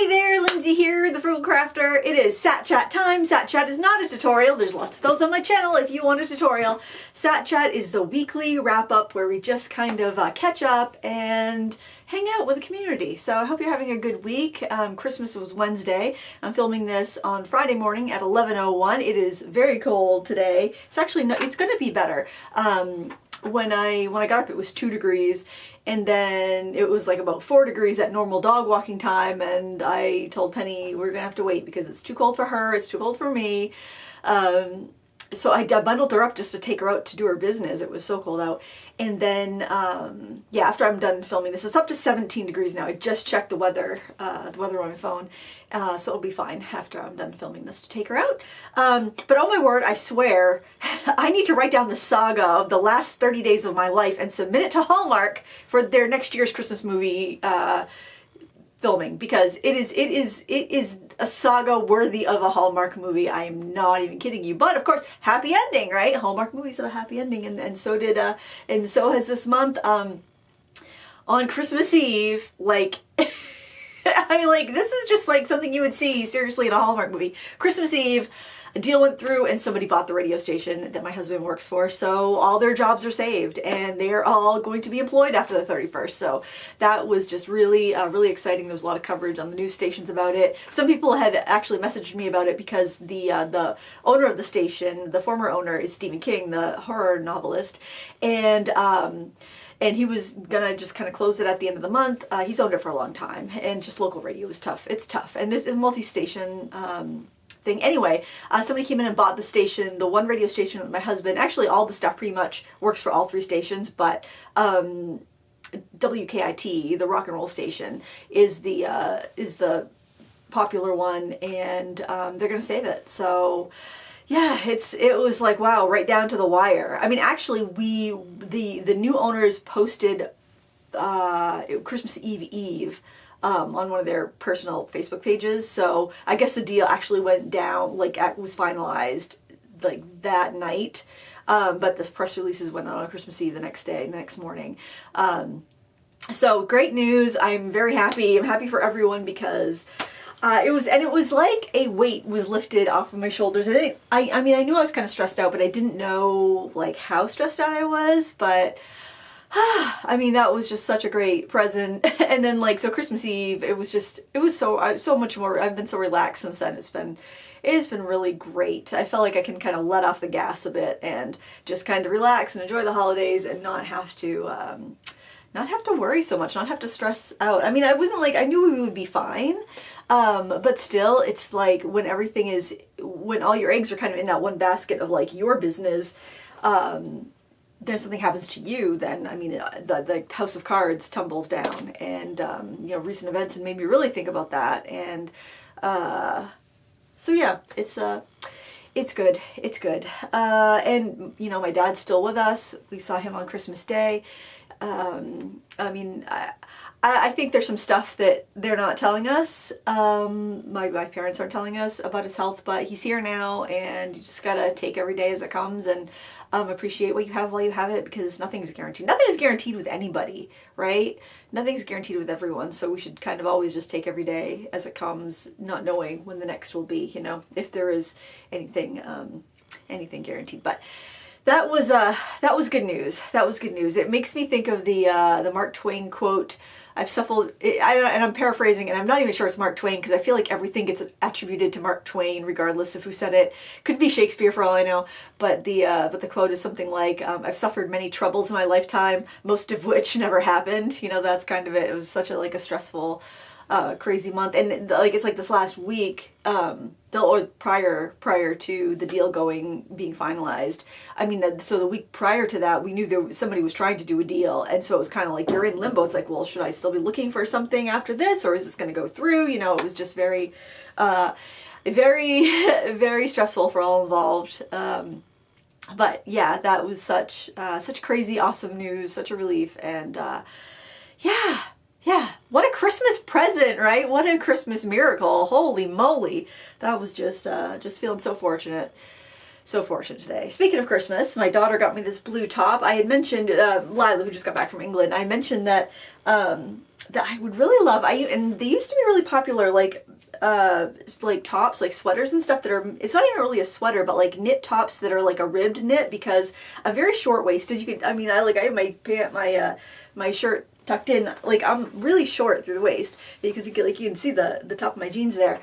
Hi there, Lindsay here, the Frugal Crafter. It is Sat Chat time. Sat Chat is not a tutorial. There's lots of those on my channel if you want a tutorial. Sat Chat is the weekly wrap-up where we just kind of catch up and hang out with the community. So I hope you're having a good week. Christmas was Wednesday. I'm filming this on Friday morning at 11:01. It is very cold today. It's actually it's going to be better. When I got up, it was 2 degrees, and then it was like about 4 degrees at normal dog walking time, and I told Penny we're gonna have to wait because it's too cold for her, it's too cold for me. So I bundled her up just to take her out to do her business. It was so cold out. And then, yeah, after I'm done filming this, it's up to 17 degrees now. I just checked the weather on my phone. So it'll be fine after I'm done filming this to take her out. But oh my word, I swear, I need to write down the saga of the last 30 days of my life and submit it to Hallmark for their next year's Christmas movie filming, because it is a saga worthy of a Hallmark movie. I am not even kidding you. But of course, happy ending, right? Hallmark movies have a happy ending, and so did and so has this month. On Christmas Eve, like I mean, like, this is just like something you would see seriously in a Hallmark movie. Christmas Eve, a deal went through and somebody bought the radio station that my husband works for, so all their jobs are saved and they're all going to be employed after the 31st. So that was just really, really exciting. There was a lot of coverage on the news stations about it. Some people had actually messaged me about it because the owner of the station, the former owner, is Stephen King, the horror novelist, and he was gonna just kind of close it at the end of the month. He's owned it for a long time, and just local radio is tough. It's tough, and it's a multi-station thing. Anyway, somebody came in and bought the station, the one radio station with my husband. Actually, all the stuff pretty much works for all 3 stations, but WKIT, the rock and roll station, is the popular one, and they're gonna save it. So yeah, it was like, wow, right down to the wire. I mean, actually, the new owners posted Christmas Eve on one of their personal Facebook pages. So I guess the deal actually went down, like, was finalized like that night. But the press releases went out on Christmas Eve the next morning. So great news. I'm very happy. I'm happy for everyone because it was like a weight was lifted off of my shoulders. I mean, I knew I was kind of stressed out, but I didn't know like how stressed out I was. But I mean, that was just such a great present. And then, like, so Christmas Eve, it was so much more. I've been so relaxed since then. It's been really great. I felt like I can kind of let off the gas a bit and just kind of relax and enjoy the holidays and not have to worry so much, not have to stress out. I mean, I wasn't like, I knew we would be fine. But still, it's like when all your eggs are kind of in that one basket of like your business, then something happens to you, then, I mean, the house of cards tumbles down. And, you know, recent events had made me really think about that. And, so yeah, it's good. It's good. And, you know, my dad's still with us. We saw him on Christmas Day. I mean, I think there's some stuff that they're not telling us. My parents aren't telling us about his health, but he's here now, and you just gotta take every day as it comes and appreciate what you have while you have it, because nothing is guaranteed. Nothing is guaranteed with anybody, right? Nothing's guaranteed with everyone, so we should kind of always just take every day as it comes, not knowing when the next will be, you know, if there is anything guaranteed. But that was good news. That was good news. It makes me think of the Mark Twain quote. I've suffered, and I'm paraphrasing, and I'm not even sure it's Mark Twain because I feel like everything gets attributed to Mark Twain regardless of who said it. Could be Shakespeare for all I know, but the quote is something like, "I've suffered many troubles in my lifetime, most of which never happened." You know, that's kind of it. It was such a stressful, crazy month, and like it's like this last week, or prior to the deal being finalized. I mean, so the week prior to that, we knew somebody was trying to do a deal, and so it was kind of like you're in limbo. It's like, well, should I still be looking for something after this, or is this going to go through? You know, it was just very, very, very stressful for all involved. But yeah, that was such crazy, awesome news, such a relief, and yeah, what a Christmas present, right? What a Christmas miracle. Holy moly. That was just feeling so fortunate. So fortunate today. Speaking of Christmas, my daughter got me this blue top. I had mentioned, Lila, who just got back from England, I mentioned that that I would really love. And they used to be really popular, like tops, like sweaters and stuff that are, it's not even really a sweater, but like knit tops that are like a ribbed knit, because a very short waisted, you could, I mean, I have my pant, my shirt tucked in, like I'm really short through the waist, because you can see the top of my jeans there.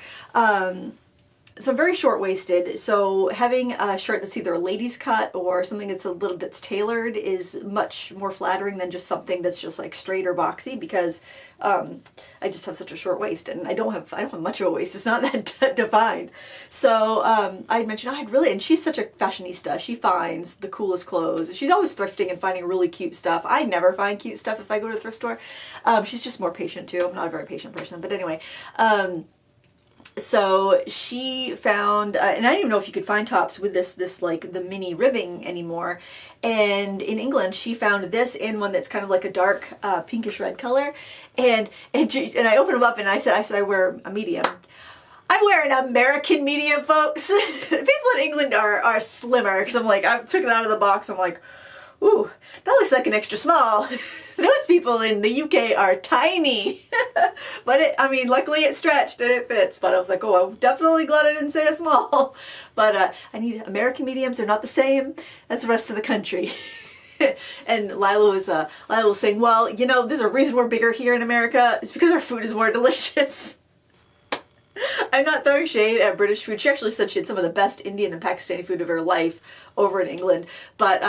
So I'm very short-waisted, so having a shirt that's either a ladies cut or something that's tailored is much more flattering than just something that's just like straight or boxy, because I just have such a short waist, and I don't have much of a waist. It's not that defined. So I mentioned and she's such a fashionista. She finds the coolest clothes. She's always thrifting and finding really cute stuff. I never find cute stuff if I go to the thrift store. She's just more patient too. I'm not a very patient person, but anyway. So she found, and I didn't even know if you could find tops with this like the mini ribbing anymore. And in England, she found this in one that's kind of like a dark pinkish red color. And I opened them up, and I said I wear a medium. I wear an American medium, folks. People in England are slimmer, because I'm like, I took it out of the box. I'm like, ooh, that looks like an extra small. Those people in the UK are tiny. But luckily it stretched and it fits. But I was like, oh, I'm definitely glad I didn't say a small. But I need American mediums. They're not the same as the rest of the country. And Lila was saying, well, there's a reason we're bigger here in America. It's because our food is more delicious. I'm not throwing shade at British food. She actually said she had some of the best Indian and Pakistani food of her life over in England. But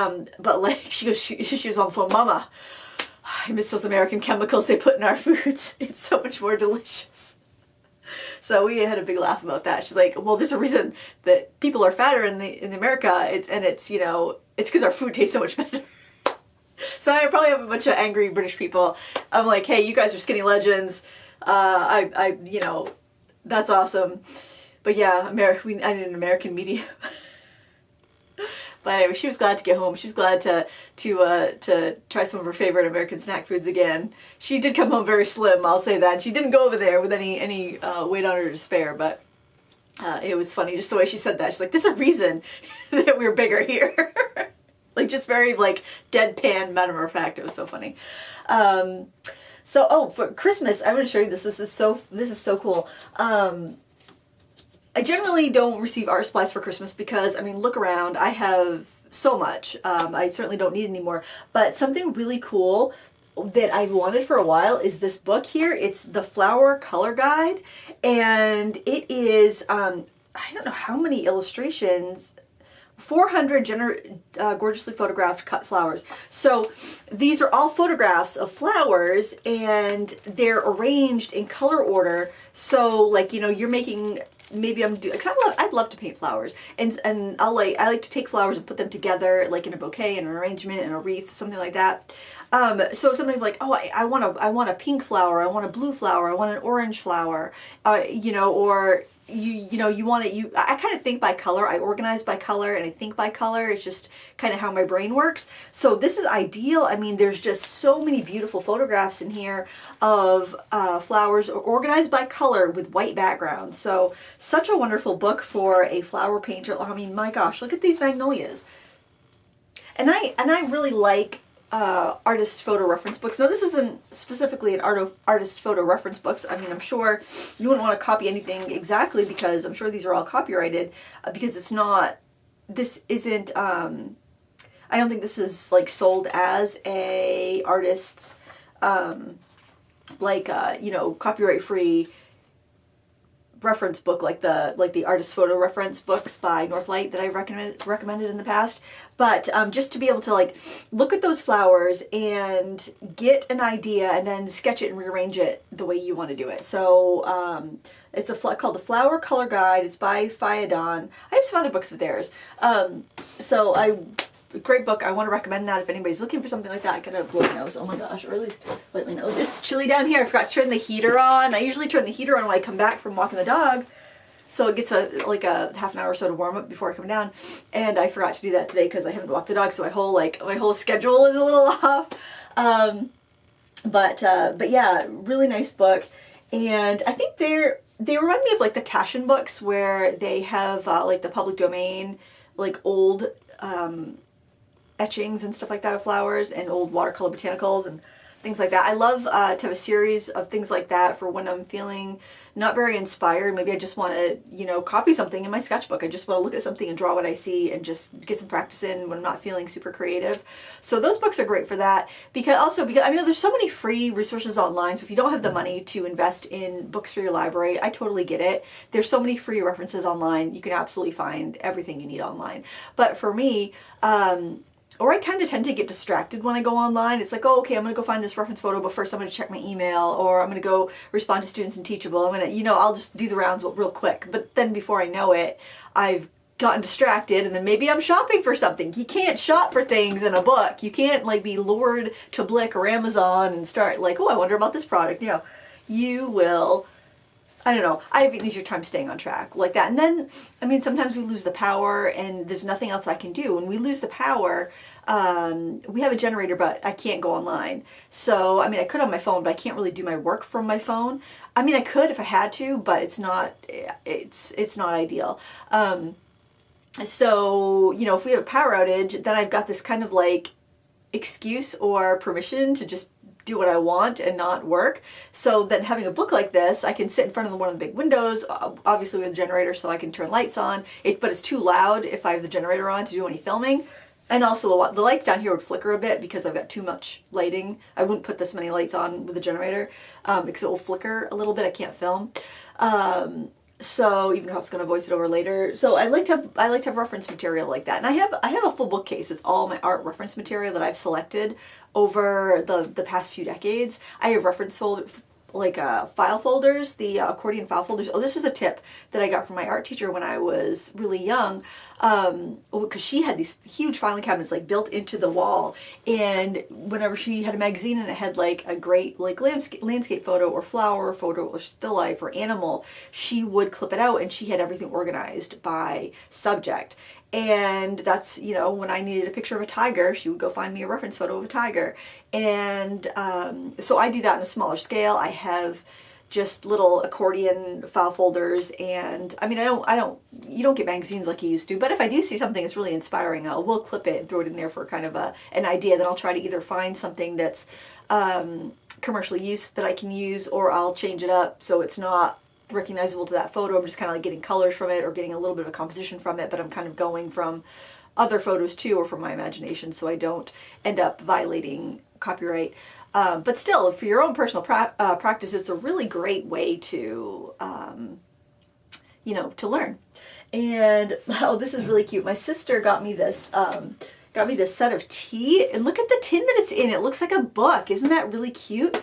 like she was on the phone, Mama, I miss those American chemicals they put in our foods. It's so much more delicious. So we had a big laugh about that. She's like, well, there's a reason that people are fatter in America. It's because our food tastes so much better. So I probably have a bunch of angry British people. I'm like, hey, you guys are skinny legends. That's awesome. But yeah, I need an American medium. But anyway, she was glad to get home. She was glad to try some of her favorite American snack foods again. She did come home very slim, I'll say that. And she didn't go over there with any weight on her to spare, but it was funny just the way she said that. She's like, there's a reason that we're bigger here. Like, just very like deadpan matter of fact. It was so funny. So, for Christmas, I'm going to show you this. This is so cool. I generally don't receive art supplies for Christmas because, look around. I have so much. I certainly don't need any more. But something really cool that I've wanted for a while is this book here. It's the Flower Color Guide. And it is, I don't know how many illustrations, 400 gorgeously photographed cut flowers. So these are all photographs of flowers, and they're arranged in color order. So like, you're making, maybe I'd love to paint flowers, and I like to take flowers and put them together like in a bouquet and an arrangement and a wreath, something like that. So somebody like, oh, I want a pink flower, I want a blue flower, I want an orange flower, or I kind of think by color. I organize by color and I think by color. It's just kind of how my brain works. So this is ideal. There's just so many beautiful photographs in here of flowers organized by color with white backgrounds. So such a wonderful book for a flower painter. My gosh, look at these magnolias. And I really like artist photo reference books. Now, this isn't specifically an artist photo reference books. I'm sure you wouldn't want to copy anything exactly, because I'm sure these are all copyrighted, because this isn't, I don't think this is like sold as a artist's, copyright free reference book, like the artist photo reference books by Northlight that I've recommended in the past. But just to be able to like look at those flowers and get an idea and then sketch it and rearrange it the way you want to do it. So it's called the Flower Color Guide. It's by Fiadon. I have some other books of theirs. Great book. I want to recommend that if anybody's looking for something like that. I gotta blow my nose. Oh my gosh, or at least wipe my nose. It's chilly down here. I forgot to turn the heater on. I usually turn the heater on when I come back from walking the dog, so it gets a half an hour or so to warm up before I come down. And I forgot to do that today because I haven't walked the dog, so my whole schedule is a little off. But yeah, really nice book. And I think they remind me of like the Taschen books, where they have like the public domain, like old etchings and stuff like that of flowers and old watercolor botanicals, and things like that. I love to have a series of things like that for when I'm feeling not very inspired. Maybe I just want to, you know, copy something in my sketchbook. I just want to look at something and draw what I see and just get some practice in when I'm not feeling super creative. So those books are great for that. Because I mean, there's so many free resources online. So if you don't have the money to invest in books for your library, I totally get it. There's so many free references online. You can absolutely find everything you need online. But for me, or I kind of tend to get distracted when I go online. It's like, oh, okay, I'm going to go find this reference photo, but first I'm going to check my email, or I'm going to go respond to students in Teachable. I'm going to, you know, I'll just do the rounds real quick. But then before I know it, I've gotten distracted, and then maybe I'm shopping for something. You can't shop for things in a book. You can't like be lured to Blick or Amazon and start like, oh, I wonder about this product. You know, you will, I don't know, I have an easier time staying on track like that. And then, I mean, sometimes we lose the power and there's nothing else I can do. When we lose the power, we have a generator, but I can't go online. So, I mean, I could on my phone, but I can't really do my work from my phone. I mean, I could if I had to, but it's not ideal. So, you know, if we have a power outage, then I've got this kind of like excuse or permission to just do what I want and not work. So then having a book like this, I can sit in front of one of the big windows, obviously with a generator so I can turn lights on, but it's too loud if I have the generator on to do any filming. And also the lights down here would flicker a bit because I've got too much lighting. I wouldn't put this many lights on with the generator because it will flicker a little bit. I can't film. So even if I was going to voice it over later, so I like to have reference material like that, and I have a full bookcase. It's all my art reference material that I've selected over the past few decades. I have reference file folders, the accordion file folders. Oh, this is a tip that I got from my art teacher when I was really young, because she had these huge filing cabinets like built into the wall, and whenever she had a magazine and it had like a great like landscape photo or flower photo or still life or animal, she would clip it out, and she had everything organized by subject. And that's, you know, when I needed a picture of a tiger, she would go find me a reference photo of a tiger. And so I do that on a smaller scale. I have just little accordion file folders, and I mean, you don't get magazines like you used to, but if I do see something that's really inspiring, we'll clip it and throw it in there for kind of an idea. Then I'll try to either find something that's commercial use that I can use, or I'll change it up so it's not recognizable to that photo. I'm just kind of like getting colors from it or getting a little bit of a composition from it, but I'm kind of going from other photos too, or from my imagination, so I don't end up violating copyright. But still, for your own personal practice, it's a really great way to, you know, to learn. And oh, this is really cute. My sister got me this set of tea, and look at the tin that it's in. It looks like a book. Isn't that really cute?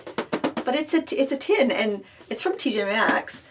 But it's a tin, and it's from TJ Maxx.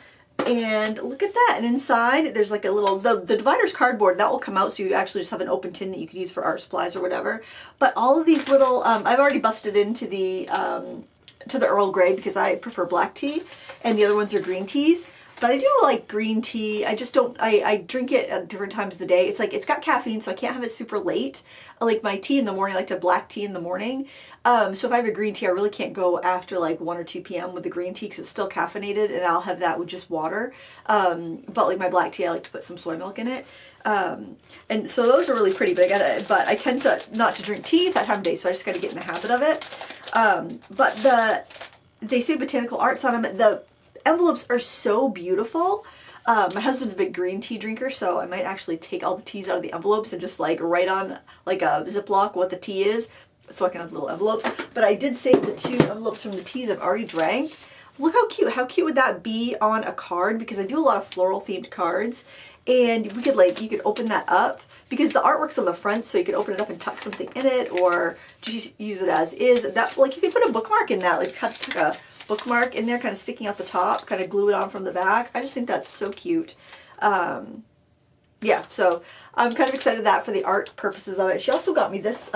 And look at that. And inside there's like a little, the divider's cardboard, that will come out, so you actually just have an open tin that you could use for art supplies or whatever. But all of these little, I've already busted into the Earl Grey because I prefer black tea, and the other ones are green teas. But I do like green tea. I just don't, I drink it at different times of the day. It's like, it's got caffeine, so I can't have it super late. I like my tea in the morning. I like to have black tea in the morning. So if I have a green tea, I really can't go after like 1 or 2 p.m. with the green tea because it's still caffeinated, and I'll have that with just water. But like my black tea, I like to put some soy milk in it. And so those are really pretty, but I tend to not to drink tea at that time of day, so I just got to get in the habit of it. But they say botanical arts on them. The envelopes are so beautiful. My husband's a big green tea drinker, so I might actually take all the teas out of the envelopes and just like write on like a Ziploc what the tea is, so I can have little envelopes. But I did save the 2 envelopes from the teas I've already drank. Look how cute. How cute would that be on a card? Because I do a lot of floral themed cards, and we could like, you could open that up because the artwork's on the front, so you could open it up and tuck something in it, or just use it as is. That, like, you could put a bookmark in that, like tuck a bookmark in there, kind of sticking off the top, kind of glue it on from the back. I just think that's so cute. Yeah, so I'm kind of excited that for the art purposes of it. She also got me this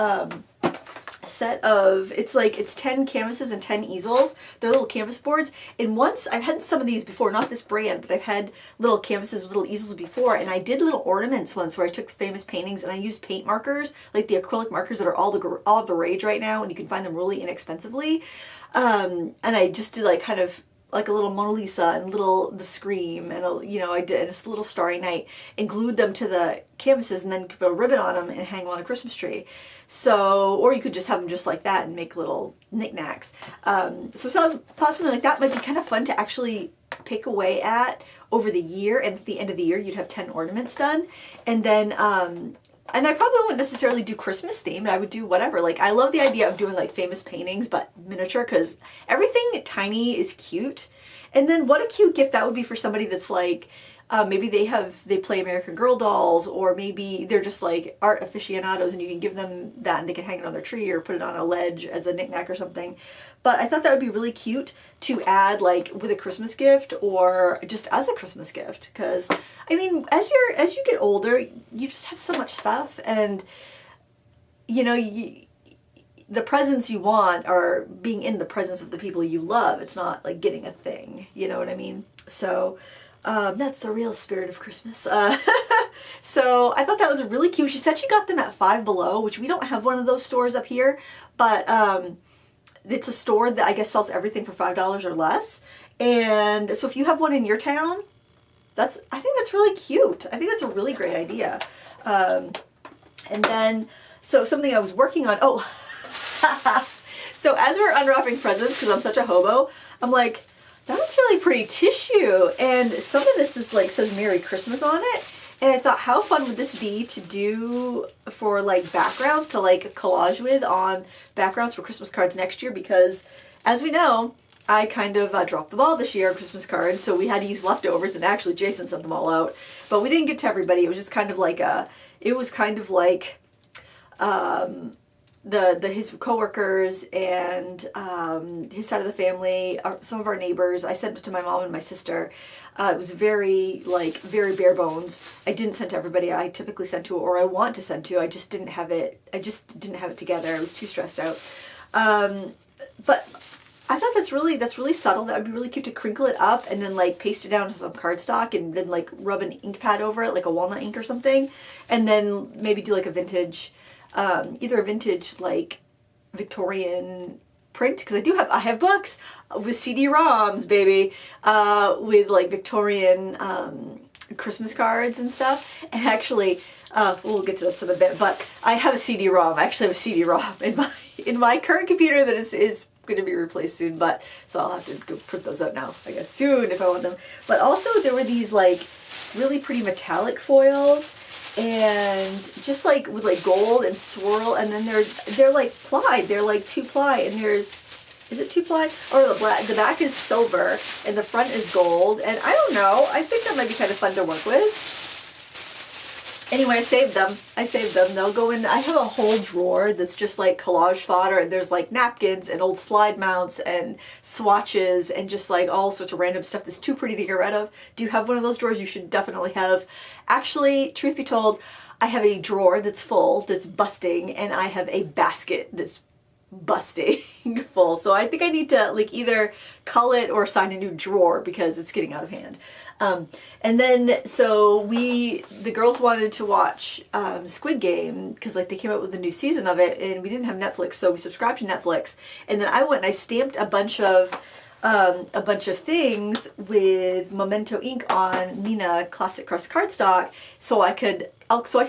set of, it's 10 canvases and 10 easels. They're little canvas boards, and once, I've had some of these before, not this brand, but I've had little canvases with little easels before, and I did little ornaments once where I took famous paintings and I used paint markers, like the acrylic markers that are all the rage right now, and you can find them really inexpensively. And I just did like kind of like a little Mona Lisa and the Scream and I did a little Starry Night and glued them to the canvases and then put a ribbon on them and hang them on a Christmas tree. So, or you could just have them just like that and make little knickknacks. So thought something like that might be kind of fun to actually pick away at over the year, and at the end of the year you'd have 10 ornaments done. And then and I probably wouldn't necessarily do Christmas themed. I would do whatever. Like, I love the idea of doing like famous paintings, but miniature, because everything tiny is cute. And then what a cute gift that would be for somebody that's like, maybe they play American Girl dolls, or maybe they're just like art aficionados and you can give them that and they can hang it on their tree or put it on a ledge as a knickknack or something. But I thought that would be really cute to add like with a Christmas gift or just as a Christmas gift. Because I mean, as you get older, you just have so much stuff, and the presents you want are being in the presence of the people you love. It's not like getting a thing, you know what I mean? So that's the real spirit of Christmas. So I thought that was really cute. She said she got them at Five Below, which we don't have one of those stores up here, but it's a store that I guess sells everything for $5 or less. And so if you have one in your town, I think that's really cute. I think that's a really great idea. And then, so something I was working on, so as we're unwrapping presents, because I'm such a hobo, I'm like, that's really pretty tissue. And some of this is like, says Merry Christmas on it. And I thought, how fun would this be to do for like backgrounds, to like collage with on backgrounds for Christmas cards next year? Because as we know, I kind of dropped the ball this year on Christmas cards. So we had to use leftovers, and actually Jason sent them all out. But we didn't get to everybody. It was just kind of like his coworkers and his side of the family, some of our neighbors. I sent it to my mom and my sister. It was very bare bones. I didn't send to everybody I typically send to, or I want to send to. I just didn't have it together. I was too stressed out. But I thought that's really subtle. That would be really cute to crinkle it up and then like paste it down to some cardstock and then like rub an ink pad over it, like a walnut ink or something, and then maybe do like a vintage, either a vintage like Victorian print, because I have books with CD-ROMs, baby, with like Victorian Christmas cards and stuff. And actually, we'll get to this in a bit, but I have a CD-ROM. I actually have a CD-ROM in my current computer that is going to be replaced soon, but so I'll have to go print those out now, I guess, soon if I want them. But also there were these like really pretty metallic foils, and just like with like gold and swirl, and then they're like plied. They're like 2-ply, and is it 2-ply? Or the back is silver and the front is gold, and I don't know, I think that might be kind of fun to work with. Anyway, I saved them. They'll go in. I have a whole drawer that's just like collage fodder, and there's like napkins and old slide mounts and swatches and just like all sorts of random stuff that's too pretty to get rid of. Do you have one of those drawers? You should definitely have. Actually, truth be told, I have a drawer that's full, that's busting, and I have a basket that's busting full. So I think I need to like either cull it or assign a new drawer because it's getting out of hand. And then, so the girls wanted to watch Squid Game because like they came out with a new season of it, and we didn't have Netflix, so we subscribed to Netflix. And then I went and I stamped a bunch of things with Memento ink on Nina Classic Crust cardstock, so I could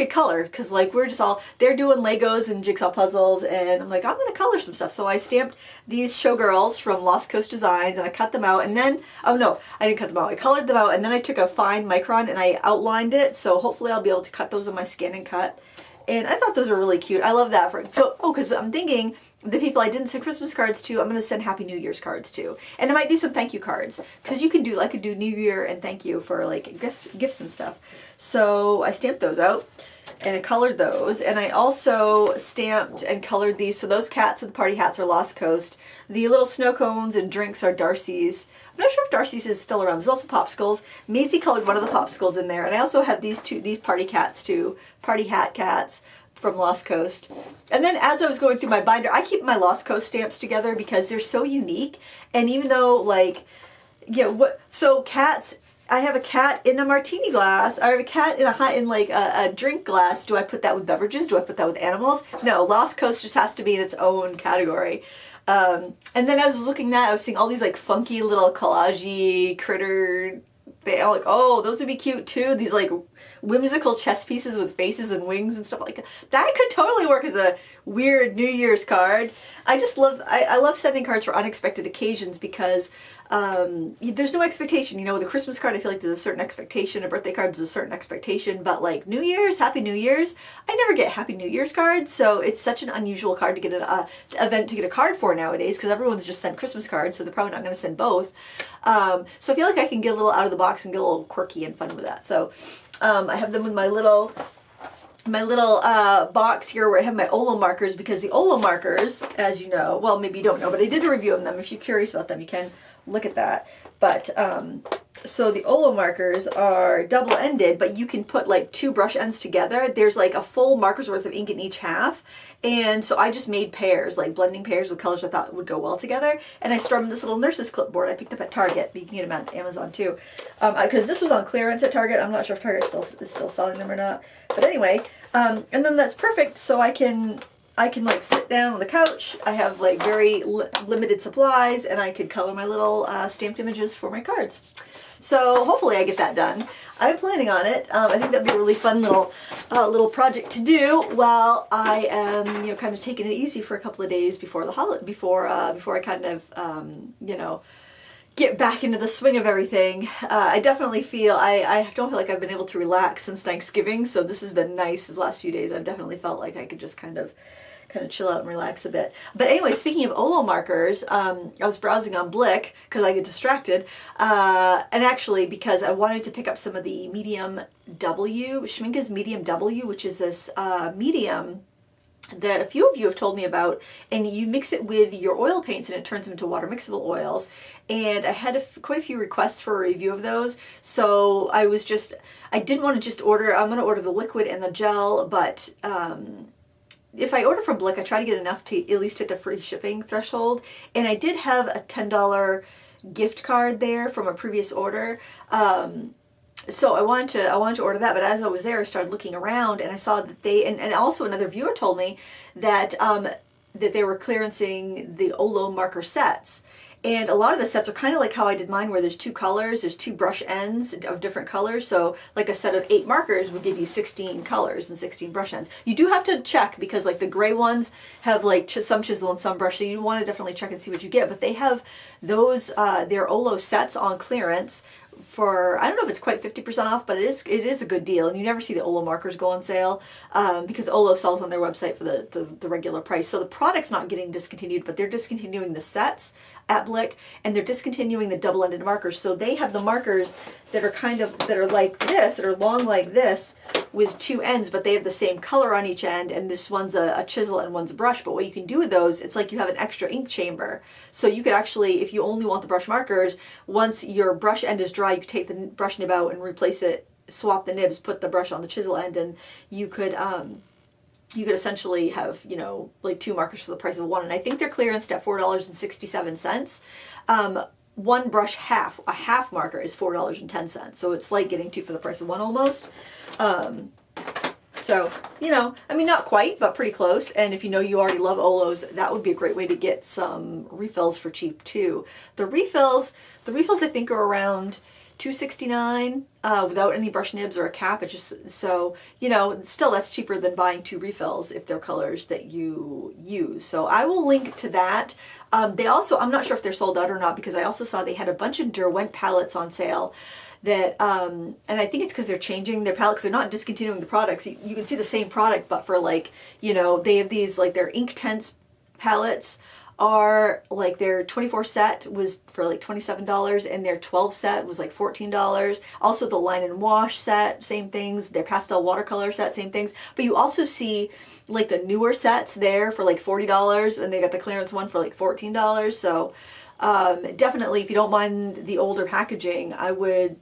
color, because like they're doing Legos and jigsaw puzzles, and I'm like, I'm gonna color some stuff. So I stamped these showgirls from Lost Coast Designs, and I cut them out, and then, oh no, I didn't cut them out, I colored them out, and then I took a fine micron and I outlined it, so hopefully I'll be able to cut those on my Scan and Cut. And I thought those were really cute. I love that. Because I'm thinking the people I didn't send Christmas cards to, I'm going to send Happy New Year's cards to. And I might do some thank you cards. Because I could do New Year and thank you for like gifts and stuff. So I stamped those out and I colored those. And I also stamped and colored these. So those cats with the party hats are Lost Coast. The little snow cones and drinks are Darcy's. I'm not sure if Darcy's is still around. There's also popsicles. Maisie colored one of the popsicles in there. And I also have these party cats too. Party hat cats from Lost Coast. And then as I was going through my binder, I keep my Lost Coast stamps together because they're so unique. And even though like, so cats, I have a cat in a martini glass. I have a cat in a drink glass. Do I put that with beverages? Do I put that with animals? No, Lost Coast just has to be in its own category. And then I was looking at, I was seeing all these like funky little collage-y critter. I'm like, oh, those would be cute too. These like whimsical chess pieces with faces and wings and stuff like that. That could totally work as a weird New Year's card. I love sending cards for unexpected occasions because there's no expectation. You know, with a Christmas card, I feel like there's a certain expectation. A birthday card is a certain expectation. But like New Year's, Happy New Year's, I never get Happy New Year's cards. So it's such an unusual card to get an event to get a card for nowadays because everyone's just sent Christmas cards, so they're probably not going to send both. So I feel like I can get a little out of the box and get a little quirky and fun with that. So I have them with my little box here where I have my Olo markers, because the Olo markers, as you know, well, maybe you don't know, but I did a review of them. If you're curious about them, you can look at that. But so the Olo markers are double-ended, but you can put like 2 brush ends together. There's like a full marker's worth of ink in each half. And so I just made pairs, like blending pairs with colors I thought would go well together. And I store them in this little nurse's clipboard I picked up at Target, but you can get them on Amazon too. Because this was on clearance at Target. I'm not sure if Target is still selling them or not. But anyway, and then that's perfect, so I can like sit down on the couch. I have like very limited supplies, and I could color my little stamped images for my cards. So hopefully I get that done. I'm planning on it. I think that'd be a really fun little project to do while I am, kind of taking it easy for a couple of days before the holiday, before I kind of, get back into the swing of everything. I definitely feel, I don't feel like I've been able to relax since Thanksgiving, so this has been nice these last few days. I've definitely felt like I could just kind of chill out and relax a bit. But anyway, speaking of Olo markers, I was browsing on Blick because I get distracted, and actually because I wanted to pick up some of the medium W, Schmincke's medium W, which is this medium that a few of you have told me about, and you mix it with your oil paints and it turns them into water mixable oils. And I had quite a few requests for a review of those, so I didn't want to just order. I'm going to order the liquid and the gel, but if I order from Blick, I try to get enough to at least hit the free shipping threshold. And I did have a $10 gift card there from a previous order. So I wanted to order that, but as I was there, I started looking around and I saw that and also another viewer told me that that they were clearancing the Olo marker sets. And a lot of the sets are kind of like how I did mine, where there's 2 colors, there's 2 brush ends of different colors. So like a set of 8 markers would give you 16 colors and 16 brush ends. You do have to check, because like the gray ones have like some chisel and some brush, so you want to definitely check and see what you get. But they have those, their Olo sets on clearance for, I don't know if it's quite 50% off, but it is a good deal. And you never see the Olo markers go on sale because Olo sells on their website for the regular price. So the product's not getting discontinued, but they're discontinuing the sets at Blick, and they're discontinuing the double-ended markers. So they have the markers that are like this, that are long like this with 2 ends, but they have the same color on each end, and this one's a chisel and one's a brush. But what you can do with those, it's like you have an extra ink chamber. So you could actually, if you only want the brush markers, once your brush end is dry, you could take the brush nib out and replace it, swap the nibs, put the brush on the chisel end, and you could essentially have, like 2 markers for the price of 1. And I think they're clearanced at $4.67. One brush a half marker is $4.10. So it's like getting 2 for the price of 1 almost. So, not quite, but pretty close. And if you already love Olos, that would be a great way to get some refills for cheap too. The refills I think are around $2.69 without any brush nibs or a cap. It's just, so, still that's cheaper than buying 2 refills if they're colors that you use. So I will link to that. They also, I'm not sure if they're sold out or not, because I also saw they had a bunch of Derwent palettes on sale that, and I think it's because they're changing their palette, because they're not discontinuing the products. You can see the same product, but for like, they have these, like their Inktense palettes are like, their 24 set was for like $27, and their 12 set was like $14. Also the line and wash set, same things. Their pastel watercolor set, same things. But you also see like the newer sets there for like $40, and they got the clearance one for like $14. So definitely, if you don't mind the older packaging, I would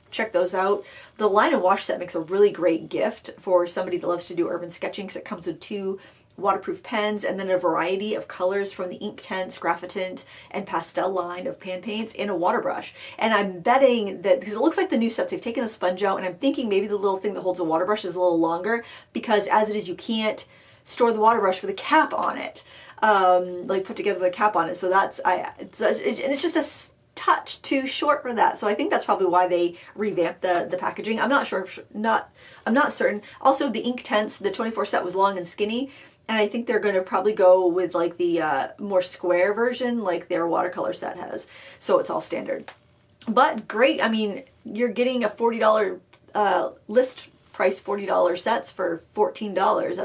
check those out. The line and wash set makes a really great gift for somebody that loves to do urban sketching, because it comes with 2 waterproof pens and then a variety of colors from the Inktense, Graphitant, and Pastel line of pan paints, and a water brush. And I'm betting that, because it looks like the new sets, they've taken the sponge out, and I'm thinking maybe the little thing that holds a water brush is a little longer, because as it is, you can't store the water brush with a cap on it. like put together with a cap on it. So it's just a touch too short for that. So I think that's probably why they revamped the packaging. I'm not sure, I'm not certain. Also, the ink tents, the 24 set was long and skinny. And I think they're going to probably go with like the more square version like their watercolor set has. So it's all standard. But great. I mean, you're getting a $40 list price $40 sets for $14.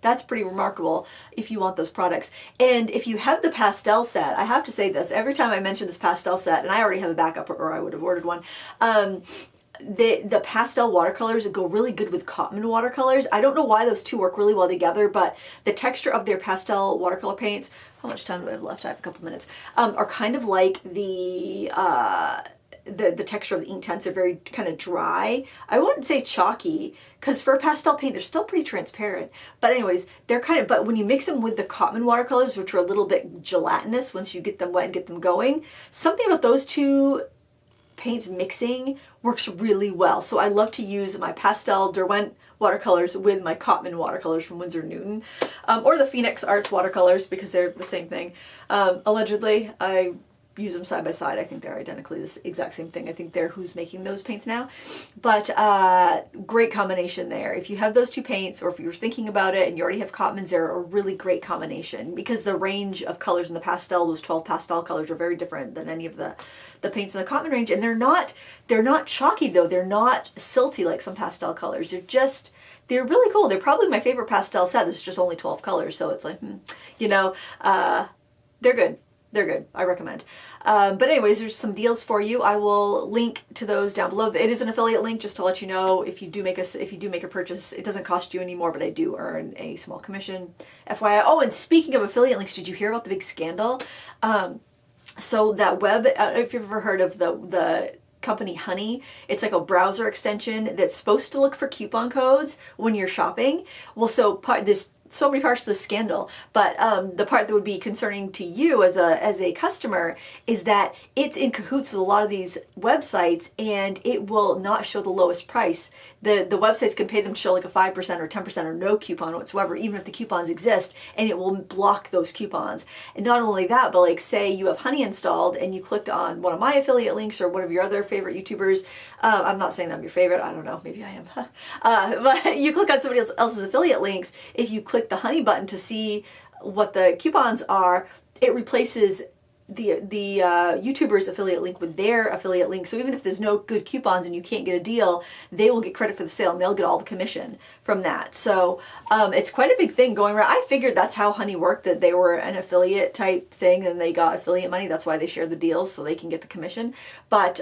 That's pretty remarkable if you want those products. And if you have the pastel set, I have to say this, every time I mention this pastel set, and I already have a backup or I would have ordered one, the pastel watercolors go really good with cotton watercolors. I don't know why those two work really well together, but the texture of their pastel watercolor paints, how much time do I have left? I have a couple minutes, are kind of like the texture of the ink tents are very kind of dry. I wouldn't say chalky, because for a pastel paint, they're still pretty transparent. But anyways, they're kind of, but when you mix them with the cotton watercolors, which are a little bit gelatinous once you get them wet and get them going, something about those two paints mixing works really well. So I love to use my pastel Derwent watercolors with my Cotman watercolors from Winsor Newton, or the Phoenix Arts watercolors, because they're the same thing. Allegedly, I use them side by side. I think they're identically the exact same thing. I think they're who's making those paints now. But great combination there. If you have those two paints, or if you're thinking about it and you already have Cotmans, they're a really great combination, because the range of colors in the pastel, those 12 pastel colors, are very different than any of the paints in the Cotman range. And they're not chalky though. They're not silty like some pastel colors. They're really cool. They're probably my favorite pastel set. There's just only 12 colors. So it's like, they're good. They're good. I recommend. But anyways, there's some deals for you. I will link to those down below. It is an affiliate link, just to let you know, if you do make a purchase, it doesn't cost you any more, but I do earn a small commission. FYI. Oh, and speaking of affiliate links, did you hear about the big scandal? So that web, I don't know if you've ever heard of the company Honey. It's like a browser extension that's supposed to look for coupon codes when you're shopping. Well, so there's so many parts of the scandal, but the part that would be concerning to you as a customer is that it's in cahoots with a lot of these websites, and it will not show the lowest price. The websites can pay them to show like a 5% or 10% or no coupon whatsoever, even if the coupons exist, and it will block those coupons. And not only that, but like say you have Honey installed and you clicked on one of my affiliate links or one of your other favorite YouTubers. I'm not saying I'm your favorite. I don't know. Maybe I am. But you click on somebody else's affiliate links. If you click the Honey button to see what the coupons are, it replaces the YouTuber's affiliate link with their affiliate link. So even if there's no good coupons and you can't get a deal, they will get credit for the sale and they'll get all the commission from that. So it's quite a big thing going around. I figured that's how Honey worked, that they were an affiliate type thing and they got affiliate money. That's why they share the deals, so they can get the commission. But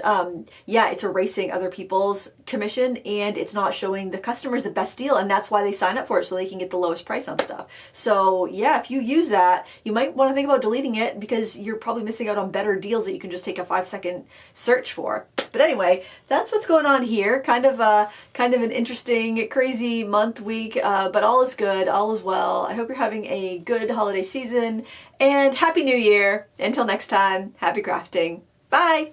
yeah, it's erasing other people's commission and it's not showing the customers the best deal, and that's why they sign up for it, so they can get the lowest price on stuff. So yeah, if you use that, you might want to think about deleting it, because you're probably missing out on better deals that you can just take a 5-second search for. But anyway, that's what's going on here. Kind of an interesting, crazy month, week, but all is good, all is well. I hope you're having a good holiday season, and Happy New Year. Until next time, happy crafting. Bye.